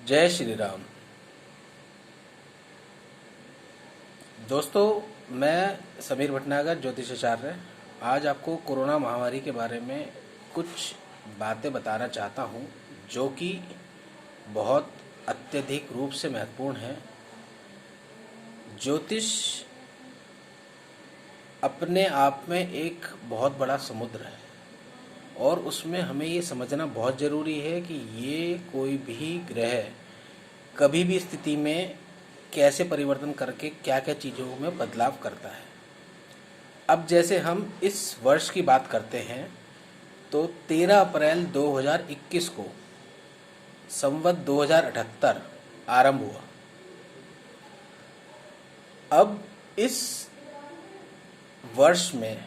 जय श्री राम। दोस्तों, मैं समीर भटनागर, ज्योतिषाचार्य, आज आपको कोरोना महामारी के बारे में कुछ बातें बताना चाहता हूं, जो कि बहुत अत्यधिक रूप से महत्वपूर्ण है। ज्योतिष अपने आप में एक बहुत बड़ा समुद्र है और उसमें हमें ये समझना बहुत ज़रूरी है कि ये कोई भी ग्रह कभी भी स्थिति में कैसे परिवर्तन करके क्या क्या चीज़ों में बदलाव करता है। अब जैसे हम इस वर्ष की बात करते हैं तो 13 अप्रैल 2021 को संवत 2078 आरंभ हुआ। अब इस वर्ष में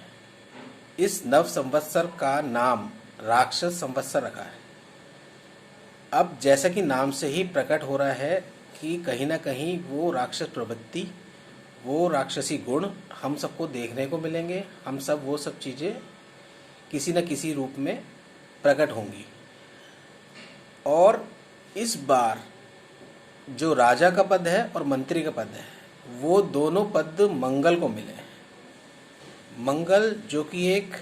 इस नव संवत्सर का नाम राक्षस संवत्सर रखा है। अब जैसा कि नाम से ही प्रकट हो रहा है कि कहीं ना कहीं वो राक्षस प्रवृत्ति, वो राक्षसी गुण हम सबको देखने को मिलेंगे। हम सब वो सब चीज़ें किसी न किसी रूप में प्रकट होंगी। और इस बार जो राजा का पद है और मंत्री का पद है, वो दोनों पद मंगल को मिले हैं। मंगल जो कि एक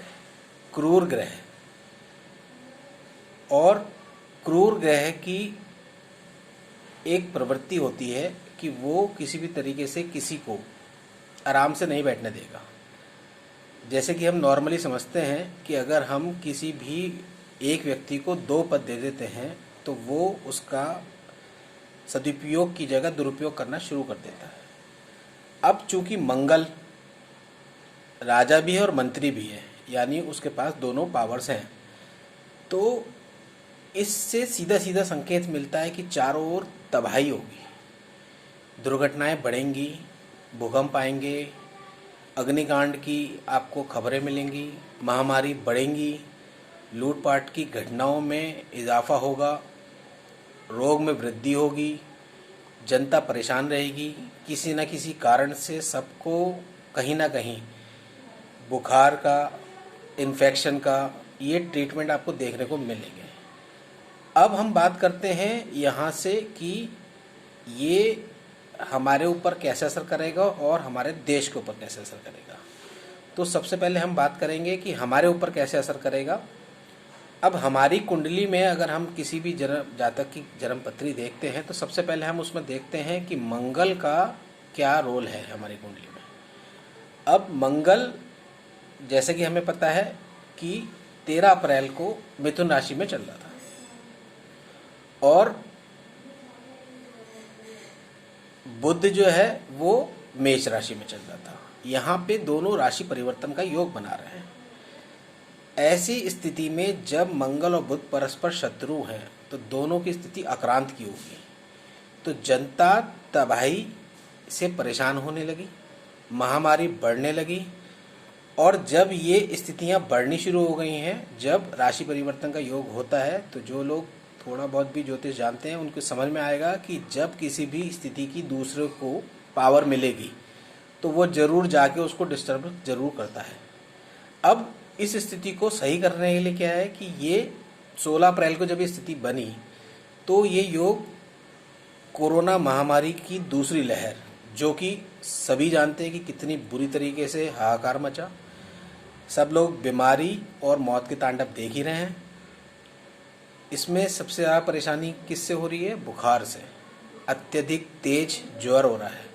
क्रूर ग्रह है, और क्रूर ग्रह की एक प्रवृत्ति होती है कि वो किसी भी तरीके से किसी को आराम से नहीं बैठने देगा। जैसे कि हम नॉर्मली समझते हैं कि अगर हम किसी भी एक व्यक्ति को 2 पद दे देते हैं तो वो उसका सदुपयोग की जगह दुरुपयोग करना शुरू कर देता है। अब चूंकि मंगल राजा भी है और मंत्री भी है, यानी उसके पास दोनों पावर्स हैं, तो इससे सीधा सीधा संकेत मिलता है कि चारों ओर तबाही होगी, दुर्घटनाएं बढ़ेंगी, भूकंप आएंगे, अग्निकांड की आपको खबरें मिलेंगी, महामारी बढ़ेंगी, लूटपाट की घटनाओं में इजाफा होगा, रोग में वृद्धि होगी, जनता परेशान रहेगी। किसी न किसी कारण से सबको कहीं ना कहीं बुखार का, इन्फेक्शन का ये ट्रीटमेंट आपको देखने को मिलेंगे। अब हम बात करते हैं यहाँ से कि ये हमारे ऊपर कैसे असर करेगा और हमारे देश के ऊपर कैसे असर करेगा। तो सबसे पहले हम बात करेंगे कि हमारे ऊपर कैसे असर करेगा। अब हमारी कुंडली में अगर हम किसी भी जातक की जन्मपत्री देखते हैं तो सबसे पहले हम उसमें देखते हैं कि मंगल का क्या रोल है हमारी कुंडली में। अब मंगल, जैसे कि हमें पता है कि 13 अप्रैल को मिथुन राशि में चल रहा था और बुध जो है वो मेष राशि में चल रहा था। यहाँ पे दोनों राशि परिवर्तन का योग बना रहे हैं। ऐसी स्थिति में जब मंगल और बुध परस्पर शत्रु हैं तो दोनों की स्थिति आक्रांत की होगी, तो जनता तबाही से परेशान होने लगी, महामारी बढ़ने लगी। और जब ये स्थितियां बढ़नी शुरू हो गई हैं, जब राशि परिवर्तन का योग होता है, तो जो लोग थोड़ा बहुत भी ज्योतिष जानते हैं उनको समझ में आएगा कि जब किसी भी स्थिति की दूसरे को पावर मिलेगी तो वो जरूर जाके उसको डिस्टर्ब जरूर करता है। अब इस स्थिति को सही करने के लिए क्या है कि ये 16 अप्रैल को जब ये स्थिति बनी तो ये योग कोरोना महामारी की दूसरी लहर, जो कि सभी जानते हैं कि कितनी बुरी तरीके से हाहाकार मचा, सब लोग बीमारी और मौत के तांडव देख ही रहे हैं। इसमें सबसे ज़्यादा परेशानी किससे हो रही है? बुखार से। अत्यधिक तेज ज्वर हो रहा है,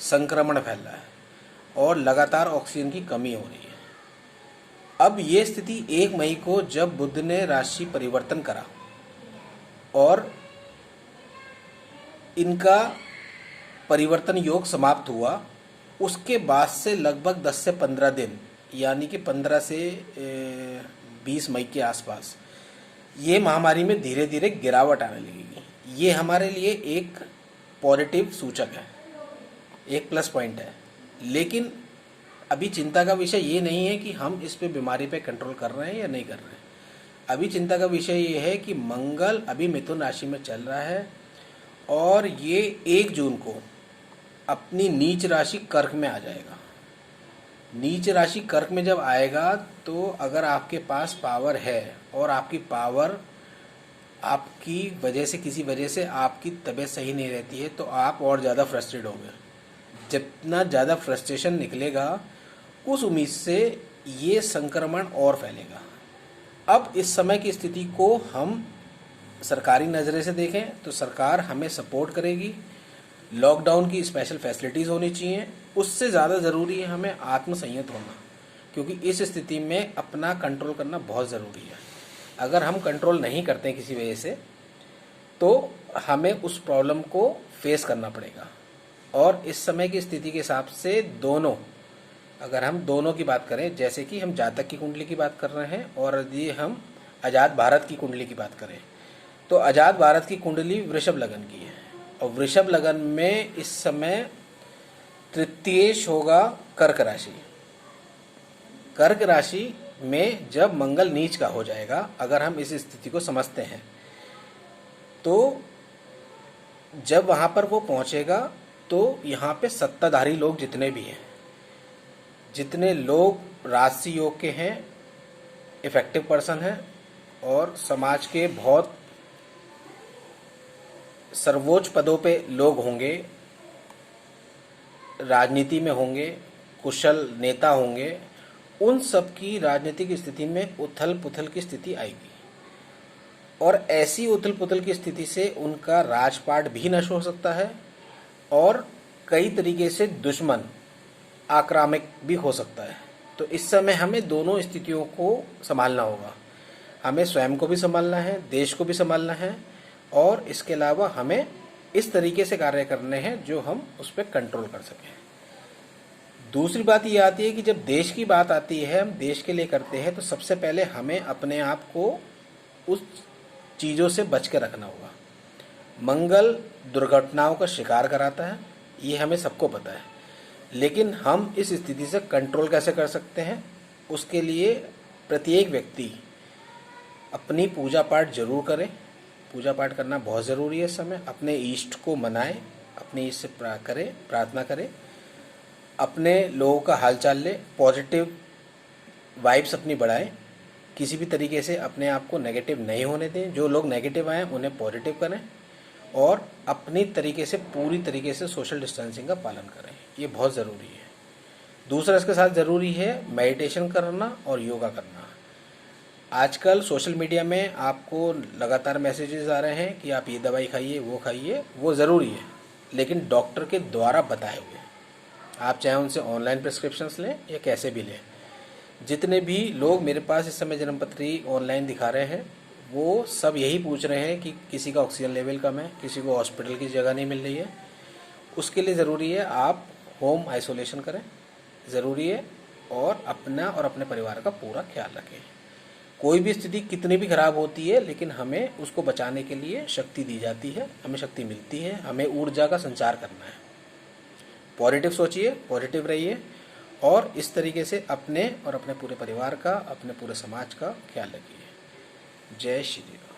संक्रमण फैल रहा है और लगातार ऑक्सीजन की कमी हो रही है। अब ये स्थिति 1 मई को जब बुध ने राशि परिवर्तन करा और इनका परिवर्तन योग समाप्त हुआ, उसके बाद से लगभग 10 से 15 दिन, यानी कि 15 से 20 मई के आसपास ये महामारी में धीरे धीरे गिरावट आने लगेगी। ये हमारे लिए एक पॉजिटिव सूचक है, एक प्लस पॉइंट है। लेकिन अभी चिंता का विषय ये नहीं है कि हम इस पे बीमारी पे कंट्रोल कर रहे हैं या नहीं कर रहे हैं। अभी चिंता का विषय ये है कि मंगल अभी मिथुन राशि में चल रहा है और ये 1 जून को अपनी नीच राशि कर्क में आ जाएगा। नीच राशि कर्क में जब आएगा तो अगर आपके पास पावर है और आपकी पावर आपकी वजह से, किसी वजह से आपकी तबीयत सही नहीं रहती है तो आप और ज़्यादा फ्रस्ट्रेट होगे। जितना ज़्यादा फ्रस्ट्रेशन निकलेगा उस उम्मीद से ये संक्रमण और फैलेगा। अब इस समय की स्थिति को हम सरकारी नज़रे से देखें तो सरकार हमें सपोर्ट करेगी, लॉकडाउन की स्पेशल फैसिलिटीज़ होनी चाहिए। उससे ज़्यादा ज़रूरी है हमें आत्मसंयत होना, क्योंकि इस स्थिति में अपना कंट्रोल करना बहुत ज़रूरी है। अगर हम कंट्रोल नहीं करते किसी वजह से तो हमें उस प्रॉब्लम को फेस करना पड़ेगा। और इस समय की स्थिति के हिसाब से दोनों, अगर हम दोनों की बात करें, जैसे कि हम जातक की कुंडली की बात कर रहे हैं और यदि हम आज़ाद भारत की कुंडली की बात करें तो आज़ाद भारत की कुंडली वृषभ लगन की है और वृषभ लगन में इस समय तृतीयेश होगा कर्क राशि। कर्क राशि में जब मंगल नीच का हो जाएगा, अगर हम इस स्थिति को समझते हैं तो जब वहाँ पर वो पहुँचेगा तो यहाँ पे सत्ताधारी लोग जितने भी हैं, जितने लोग राजसी योग के हैं, इफेक्टिव पर्सन हैं और समाज के बहुत सर्वोच्च पदों पे लोग होंगे, राजनीति में होंगे, कुशल नेता होंगे, उन सब की राजनीतिक स्थिति में उथल पुथल की स्थिति आएगी और ऐसी उथल पुथल की स्थिति से उनका राजपाट भी नष्ट हो सकता है और कई तरीके से दुश्मन आक्रामक भी हो सकता है। तो इस समय हमें दोनों स्थितियों को संभालना होगा। हमें स्वयं को भी संभालना है, देश को भी संभालना है और इसके अलावा हमें इस तरीके से कार्य करने हैं जो हम उस पर कंट्रोल कर सकें। दूसरी बात ये आती है कि जब देश की बात आती है, हम देश के लिए करते हैं तो सबसे पहले हमें अपने आप को उस चीज़ों से बच के रखना होगा। मंगल दुर्घटनाओं का शिकार कराता है, ये हमें सबको पता है, लेकिन हम इस स्थिति से कंट्रोल कैसे कर सकते हैं, उसके लिए प्रत्येक व्यक्ति अपनी पूजा पाठ जरूर करें। पूजा पाठ करना बहुत ज़रूरी है इस समय। अपने इष्ट को मनाएं, अपने इष्ट से प्रार्थना करें, अपने लोगों का हालचाल लें, पॉजिटिव वाइब्स अपनी बढ़ाएं, किसी भी तरीके से अपने आप को नेगेटिव नहीं होने दें। जो लोग नेगेटिव आए उन्हें पॉजिटिव करें और अपनी तरीके से पूरी तरीके से सोशल डिस्टेंसिंग का पालन करें, ये बहुत ज़रूरी है। दूसरा इसके साथ ज़रूरी है मेडिटेशन करना और योगा करना। आजकल सोशल मीडिया में आपको लगातार मैसेजेस आ रहे हैं कि आप ये दवाई खाइए, वो ज़रूरी है, लेकिन डॉक्टर के द्वारा बताए हुए। आप चाहे उनसे ऑनलाइन प्रिस्क्रिप्शंस लें या कैसे भी लें। जितने भी लोग मेरे पास इस समय जन्मपत्री ऑनलाइन दिखा रहे हैं वो सब यही पूछ रहे हैं कि किसी का ऑक्सीजन लेवल कम है, किसी को हॉस्पिटल की जगह नहीं मिल रही है। उसके लिए ज़रूरी है आप होम आइसोलेशन करें, ज़रूरी है, और अपना और अपने परिवार का पूरा ख्याल रखें। कोई भी स्थिति कितनी भी खराब होती है लेकिन हमें उसको बचाने के लिए शक्ति दी जाती है, हमें शक्ति मिलती है, हमें ऊर्जा का संचार करना है। पॉजिटिव सोचिए, पॉजिटिव रहिए और इस तरीके से अपने और अपने पूरे परिवार का, अपने पूरे समाज का ख्याल रखिए। जय श्री राम।